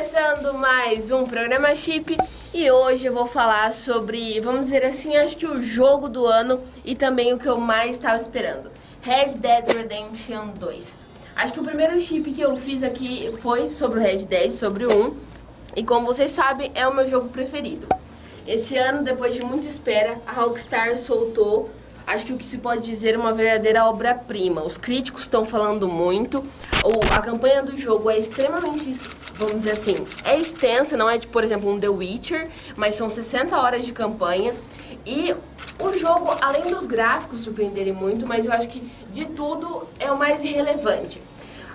Começando mais um programa Chip e hoje eu vou falar sobre, vamos dizer assim, acho que o jogo do ano e também o que eu mais estava esperando, Red Dead Redemption 2. Acho que o primeiro chip que eu fiz aqui foi sobre o Red Dead, sobre o 1, e como vocês sabem, é o meu jogo preferido. Esse ano, depois de muita espera, a Rockstar soltou, acho que o que se pode dizer, uma verdadeira obra-prima. Os críticos estão falando muito, a campanha do jogo é extremamente, vamos dizer assim, é extensa, não é de, por exemplo, um The Witcher, mas são 60 horas de campanha. E o jogo, além dos gráficos surpreenderem muito, mas eu acho que de tudo é o mais relevante.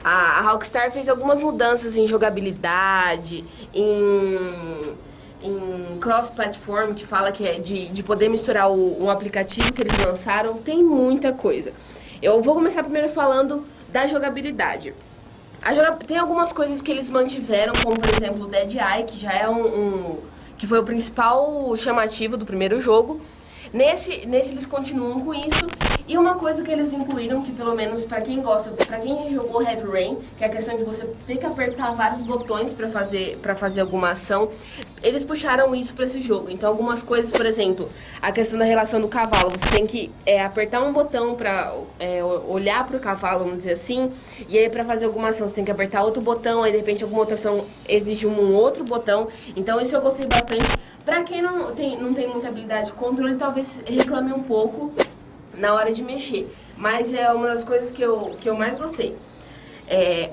A Rockstar fez algumas mudanças em jogabilidade, em cross-platform, que fala que é de poder misturar um aplicativo que eles lançaram. Tem muita coisa. Eu vou começar primeiro falando da jogabilidade. Tem algumas coisas que eles mantiveram, como por exemplo o Dead Eye, que já é que foi o principal chamativo do primeiro jogo. Nesse eles continuam com isso. E uma coisa que eles incluíram, que pelo menos pra quem gosta, pra quem já jogou Heavy Rain, que é a questão de você ter que apertar vários botões pra fazer alguma ação, eles puxaram isso pra esse jogo. Então algumas coisas, por exemplo, a questão da relação do cavalo, você tem que apertar um botão pra olhar pro cavalo, vamos dizer assim, e aí pra fazer alguma ação você tem que apertar outro botão, aí de repente alguma outra ação exige um outro botão. Então isso eu gostei bastante. Pra quem não tem muita habilidade de controle, talvez reclame um pouco na hora de mexer, mas é uma das coisas que eu mais gostei.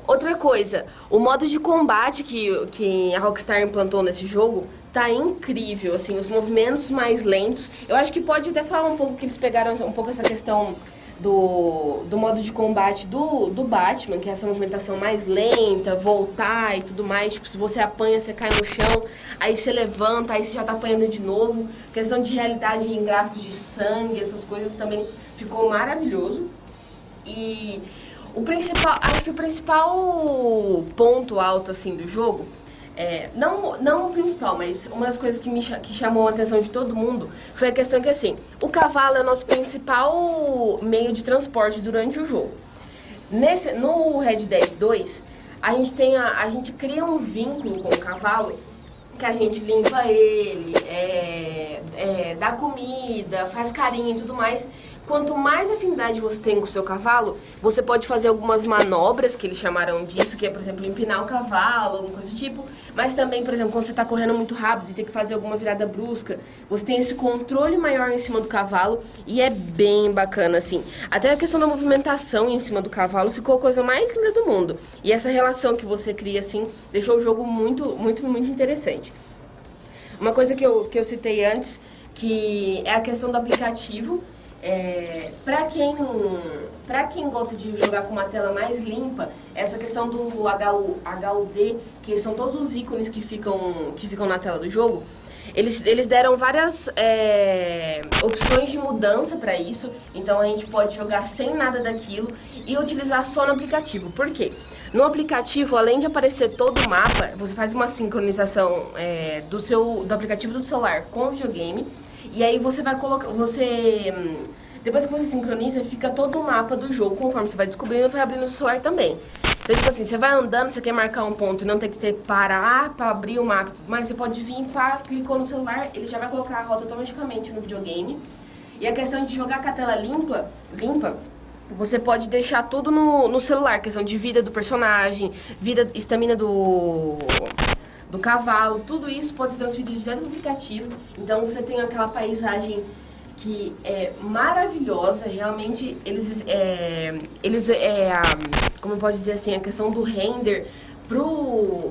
Outra coisa, o modo de combate que a Rockstar implantou nesse jogo tá incrível, assim, os movimentos mais lentos. Eu acho que pode até falar um pouco que eles pegaram um pouco essa questão do modo de combate do Batman, que é essa movimentação mais lenta, voltar e tudo mais. Tipo, se você apanha, você cai no chão, aí você levanta, aí você já tá apanhando de novo. Questão de realidade em gráficos de sangue, essas coisas também ficou maravilhoso. E acho que o principal ponto alto, assim, do jogo, não o principal, mas uma das coisas que chamou a atenção de todo mundo foi a questão que, assim, o cavalo é o nosso principal meio de transporte durante o jogo. No Red Dead 2, a gente cria um vínculo com o cavalo, que a gente limpa ele, dá comida, faz carinho e tudo mais. Quanto mais afinidade você tem com o seu cavalo, você pode fazer algumas manobras, que eles chamaram disso, que é, por exemplo, empinar o cavalo, alguma coisa do tipo. Mas também, por exemplo, quando você está correndo muito rápido e tem que fazer alguma virada brusca, você tem esse controle maior em cima do cavalo e é bem bacana, assim. Até a questão da movimentação em cima do cavalo ficou a coisa mais linda do mundo. E essa relação que você cria, assim, deixou o jogo muito, muito, muito interessante. Uma coisa que eu citei antes, que é a questão do aplicativo. Pra quem gosta de jogar com uma tela mais limpa, essa questão do HUD, que são todos os ícones que ficam na tela do jogo, eles deram várias opções de mudança para isso. Então a gente pode jogar sem nada daquilo e utilizar só no aplicativo. Por quê? No aplicativo, além de aparecer todo o mapa, você faz uma sincronização do aplicativo do celular com o videogame. E aí você vai colocar, depois que você sincroniza, fica todo o mapa do jogo, conforme você vai descobrindo, vai abrindo o celular também. Então, tipo assim, você vai andando, você quer marcar um ponto e não tem que parar pra abrir o mapa, mas você pode vir, clicou no celular, ele já vai colocar a rota automaticamente no videogame. E a questão de jogar com a tela limpa, você pode deixar tudo no celular, questão de vida do personagem, estamina do cavalo, tudo isso pode ser transferido direto do aplicativo. Então você tem aquela paisagem que é maravilhosa, realmente como eu posso dizer assim, a questão do render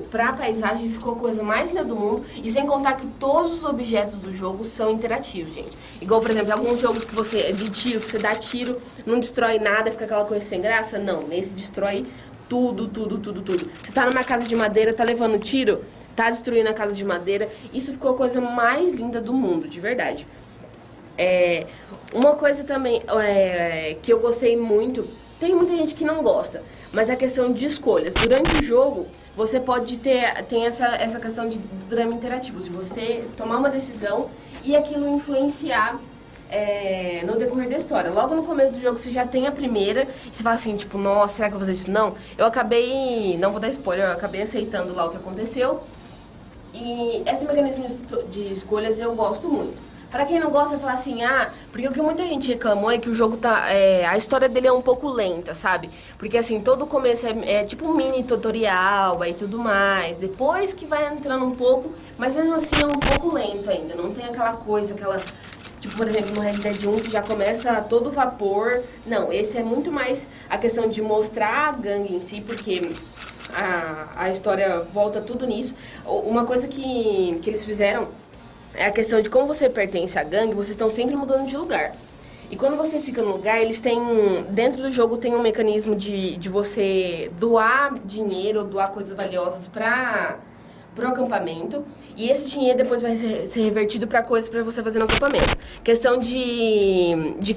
pra paisagem ficou a coisa mais linda do mundo, e sem contar que todos os objetos do jogo são interativos, gente. Igual, por exemplo, alguns jogos que de tiro, que você dá tiro, não destrói nada, fica aquela coisa sem graça. Não, nesse destrói tudo. Você tá numa casa de madeira, tá levando tiro, tá destruindo a casa de madeira. Isso ficou a coisa mais linda do mundo, de verdade. Uma coisa também que eu gostei muito, tem muita gente que não gosta, mas a questão de escolhas. Durante o jogo, você pode tem essa questão de drama interativo, de você tomar uma decisão e aquilo influenciar no decorrer da história. Logo no começo do jogo você já tem a primeira, e você fala assim, tipo, nossa, será que eu vou fazer isso? Não. Eu acabei, não vou dar spoiler, eu acabei aceitando lá o que aconteceu. E esse mecanismo de escolhas eu gosto muito. Pra quem não gosta, vai falar assim, porque o que muita gente reclamou é que o jogo tá, a história dele é um pouco lenta, sabe? Porque assim, todo o começo é tipo um mini tutorial e tudo mais, depois que vai entrando um pouco, mas mesmo assim é um pouco lento ainda, não tem aquela coisa, tipo, por exemplo, no Red Dead 1 que já começa todo vapor. Não, esse é muito mais a questão de mostrar a gangue em si, porque a história volta tudo nisso. Uma coisa que eles fizeram é a questão de como você pertence à gangue, vocês estão sempre mudando de lugar. E quando você fica no lugar, eles têm... Dentro do jogo tem um mecanismo de você doar dinheiro, ou doar coisas valiosas pro acampamento. E esse dinheiro depois vai ser revertido para coisas para você fazer no acampamento. Questão de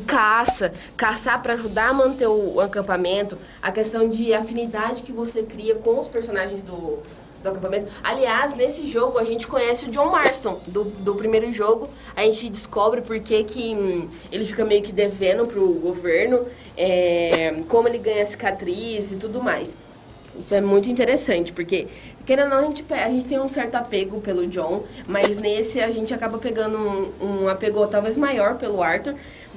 caçar para ajudar a manter o acampamento. A questão de afinidade que você cria com os personagens do acampamento. Aliás, nesse jogo a gente conhece o John Marston, do primeiro jogo. A gente descobre por que ele fica meio que devendo pro governo, como ele ganha cicatriz e tudo mais. Isso é muito interessante, porque, querendo ou não, a gente tem um certo apego pelo John, mas nesse a gente acaba pegando um apego talvez maior pelo Arthur.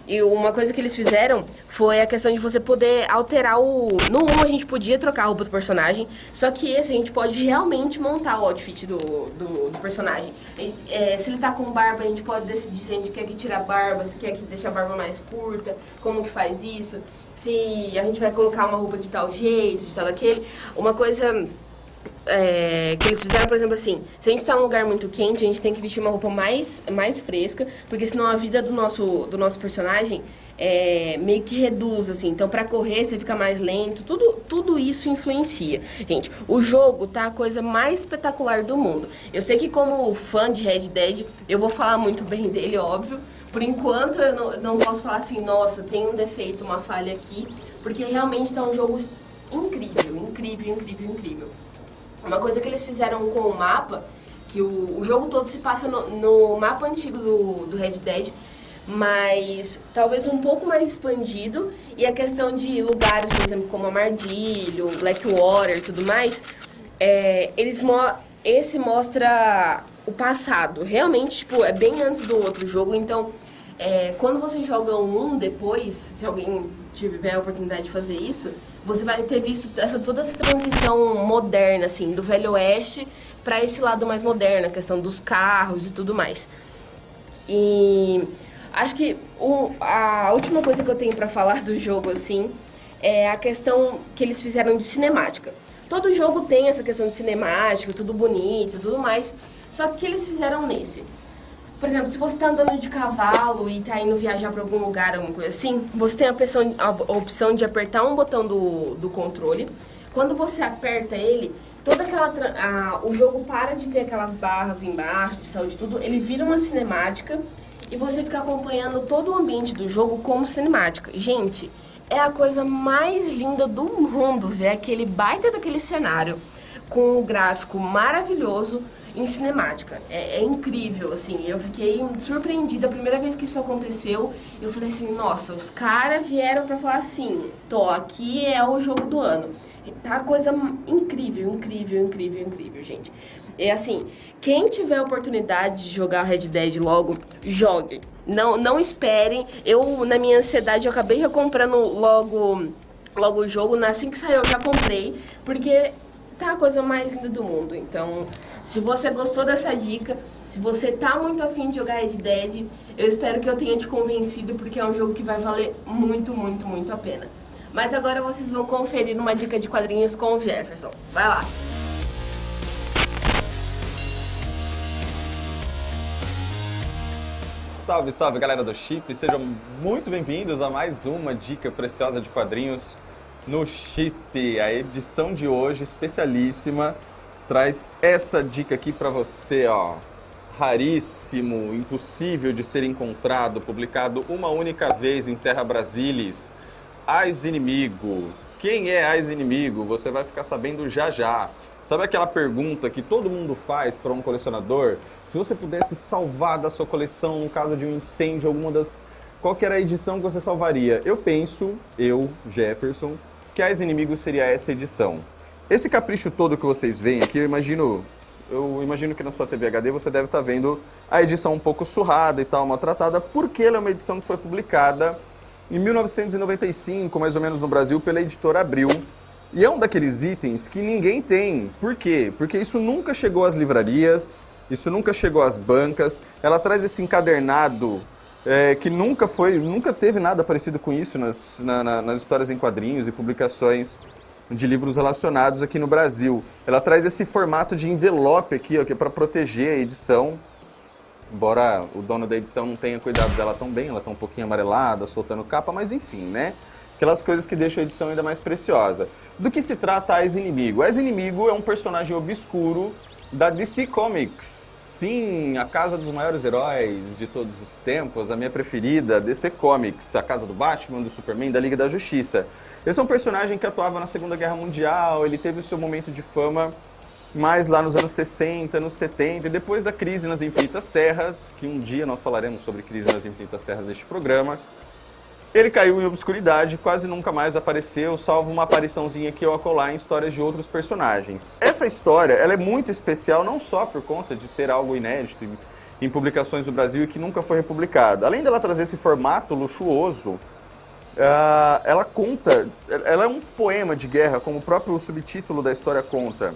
E uma coisa que eles fizeram foi a questão de você poder alterar No 1 a gente podia trocar a roupa do personagem, só que esse a gente pode realmente montar o outfit do personagem. Se ele tá com barba, a gente pode decidir se a gente quer que tire a barba, se quer que deixe a barba mais curta, como que faz isso, se a gente vai colocar uma roupa de tal jeito, de tal daquele. Uma coisa... que eles fizeram, por exemplo, assim, se a gente tá num lugar muito quente, a gente tem que vestir uma roupa mais fresca, porque senão a vida do nosso personagem meio que reduz, assim. Então, pra correr, você fica mais lento, tudo isso influencia. Gente, o jogo tá a coisa mais espetacular do mundo. Eu sei que como fã de Red Dead, eu vou falar muito bem dele, óbvio. Por enquanto, eu não posso falar assim, nossa, tem um defeito, uma falha aqui, porque realmente tá um jogo incrível, incrível, incrível, incrível. Uma coisa que eles fizeram com o mapa, que o jogo todo se passa no mapa antigo do Red Dead, mas talvez um pouco mais expandido, e a questão de lugares, por exemplo, como Armadilho, Blackwater e tudo mais, esse mostra o passado. Realmente, tipo, é bem antes do outro jogo, então... quando você joga um depois, se alguém tiver a oportunidade de fazer isso, você vai ter visto toda essa transição moderna, assim, do Velho Oeste para esse lado mais moderno, a questão dos carros e tudo mais. E acho que a última coisa que eu tenho para falar do jogo, assim, é a questão que eles fizeram de cinemática. Todo jogo tem essa questão de cinemática, tudo bonito e tudo mais, só que o que eles fizeram nesse? Por exemplo, se você está andando de cavalo e está indo viajar para algum lugar, alguma coisa assim, você tem a opção de apertar um botão do controle. Quando você aperta ele, o jogo para de ter aquelas barras embaixo, de saúde e tudo, ele vira uma cinemática e você fica acompanhando todo o ambiente do jogo como cinemática. Gente, é a coisa mais linda do mundo ver aquele baita daquele cenário com o gráfico maravilhoso em cinemática. É incrível, assim. Eu fiquei surpreendida a primeira vez que isso aconteceu. Eu falei assim, nossa, os caras vieram pra falar assim, aqui é o jogo do ano. Tá uma coisa incrível, incrível, incrível, incrível, gente. É assim, quem tiver a oportunidade de jogar Red Dead logo, jogue. Não esperem. Eu, na minha ansiedade, eu acabei recomprando logo o jogo. Assim que saiu, eu já comprei, porque tá a coisa mais linda do mundo. Então, se você gostou dessa dica, se você tá muito afim de jogar Red Dead, eu espero que eu tenha te convencido, porque é um jogo que vai valer muito, muito, muito a pena. Mas agora vocês vão conferir uma dica de quadrinhos com o Jefferson. Vai lá! Salve, salve, galera do Chip! Sejam muito bem-vindos a mais uma dica preciosa de quadrinhos no Chip. A edição de hoje, especialíssima, traz essa dica aqui pra você, ó. Raríssimo, impossível de ser encontrado, publicado uma única vez em Terra Brasilis. Ais Inimigo. Quem é Ais Inimigo? Você vai ficar sabendo já já. Sabe aquela pergunta que todo mundo faz para um colecionador? Se você pudesse salvar da sua coleção no caso de um incêndio alguma das qual que era a edição que você salvaria? Eu penso, Jefferson, que Ais Inimigos seria essa edição. Esse capricho todo que vocês veem aqui, eu imagino que na sua TV HD você deve estar vendo a edição um pouco surrada e tal, maltratada, porque ela é uma edição que foi publicada em 1995, mais ou menos no Brasil, pela editora Abril. E é um daqueles itens que ninguém tem. Por quê? Porque isso nunca chegou às livrarias, isso nunca chegou às bancas. Ela traz esse encadernado que nunca teve nada parecido com isso nas histórias em quadrinhos e publicações de livros relacionados aqui no Brasil. Ela traz esse formato de envelope aqui, ó, que é para proteger a edição. Embora o dono da edição não tenha cuidado dela tão bem, ela está um pouquinho amarelada, soltando capa, mas enfim, né? Aquelas coisas que deixam a edição ainda mais preciosa. Do que se trata Ais Inimigo? Ais Inimigo é um personagem obscuro da DC Comics. Sim, a casa dos maiores heróis de todos os tempos, a minha preferida, DC Comics, a casa do Batman, do Superman, da Liga da Justiça. Esse é um personagem que atuava na Segunda Guerra Mundial, ele teve o seu momento de fama mais lá nos anos 60, anos 70, e depois da crise nas Infinitas Terras, que um dia nós falaremos sobre crise nas Infinitas Terras neste programa, ele caiu em obscuridade, quase nunca mais apareceu, salvo uma apariçãozinha aqui ou acolá em histórias de outros personagens. Essa história ela é muito especial, não só por conta de ser algo inédito em publicações do Brasil e que nunca foi republicada. Além dela trazer esse formato luxuoso, ela é um poema de guerra, como o próprio subtítulo da história conta.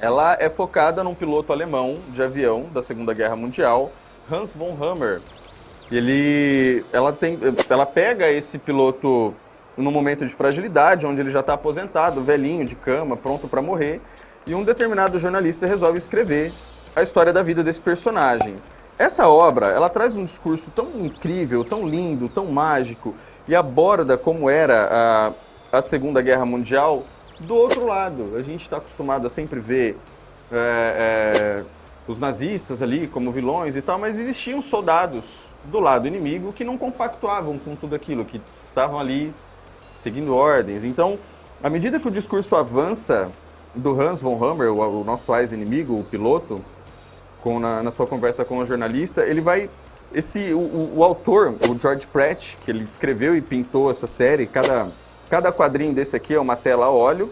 Ela é focada num piloto alemão de avião da Segunda Guerra Mundial, Hans von Hammer. Ela pega esse piloto num momento de fragilidade, onde ele já está aposentado, velhinho, de cama, pronto para morrer, e um determinado jornalista resolve escrever a história da vida desse personagem. Essa obra, ela traz um discurso tão incrível, tão lindo, tão mágico, e aborda como era a Segunda Guerra Mundial do outro lado. A gente está acostumado a sempre ver os nazistas ali como vilões e tal, mas existiam soldados do lado inimigo que não compactuavam com tudo aquilo, que estavam ali seguindo ordens. Então, à medida que o discurso avança do Hans von Hammer, o nosso Ais Inimigo, o piloto, na sua conversa com o jornalista, ele vai... O autor, o George Pratt, que ele escreveu e pintou essa série, cada quadrinho desse aqui é uma tela a óleo.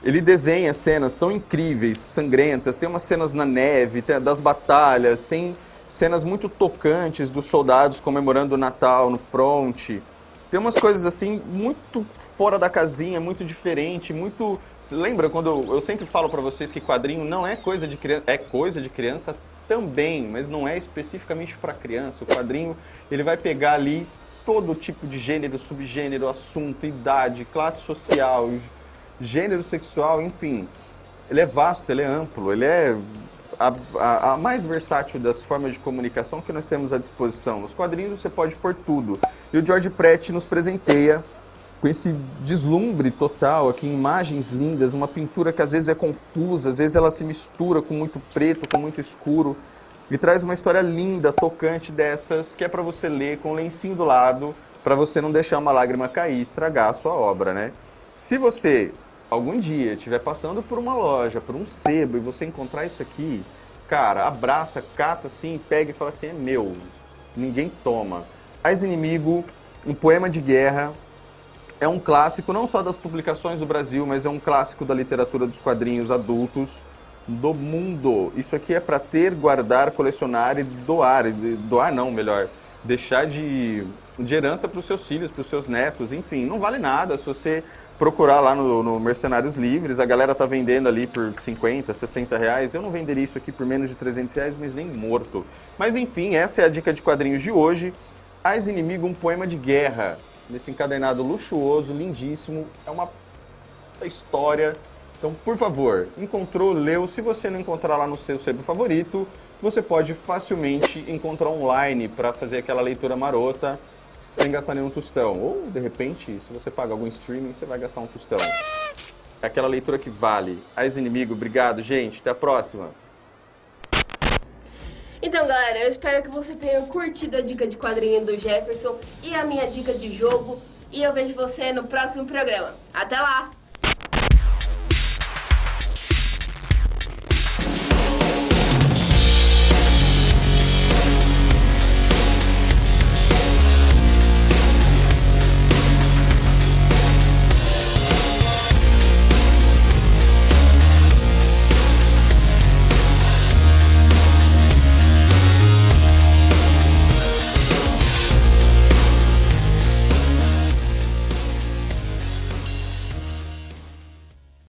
Ele desenha cenas tão incríveis, sangrentas, tem umas cenas na neve, das batalhas, tem cenas muito tocantes dos soldados comemorando o Natal no fronte. Tem umas coisas assim, muito fora da casinha, muito diferente, muito... Lembra quando eu sempre falo para vocês que quadrinho não é coisa de criança, é coisa de criança também, mas não é especificamente para criança. O quadrinho, ele vai pegar ali todo tipo de gênero, subgênero, assunto, idade, classe social, gênero sexual, enfim. Ele é vasto, ele é amplo, ele é a mais versátil das formas de comunicação que nós temos à disposição. Nos quadrinhos você pode pôr tudo. E o George Pratt nos presenteia com esse deslumbre total, aqui, imagens lindas, uma pintura que às vezes é confusa, às vezes ela se mistura com muito preto, com muito escuro, e traz uma história linda, tocante dessas, que é para você ler com o lencinho do lado, para você não deixar uma lágrima cair e estragar a sua obra, né? Se você algum dia estiver passando por uma loja, por um sebo, e você encontrar isso aqui, cara, abraça, cata assim, pega e fala assim, é meu, ninguém toma. Ais Inimigo, um poema de guerra, é um clássico não só das publicações do Brasil, mas é um clássico da literatura dos quadrinhos adultos do mundo. Isso aqui é para ter, guardar, colecionar e doar. Doar não, melhor, deixar de herança para os seus filhos, para os seus netos, enfim, não vale nada se você procurar lá no Mercenários Livres, a galera tá vendendo ali por 50, 60 reais, eu não venderia isso aqui por menos de 300 reais, mas nem morto. Mas enfim, essa é a dica de quadrinhos de hoje. Ais Inimigo, um poema de guerra, nesse encadernado luxuoso, lindíssimo, é uma história. Então, por favor, encontrou, leu, se você não encontrar lá no seu sebo favorito, você pode facilmente encontrar online para fazer aquela leitura marota, sem gastar nenhum tostão. Ou, de repente, se você paga algum streaming, você vai gastar um tostão. É aquela leitura que vale. Ais Inimigo, obrigado, gente. Até a próxima. Então, galera, eu espero que você tenha curtido a dica de quadrinho do Jefferson e a minha dica de jogo. E eu vejo você no próximo programa. Até lá!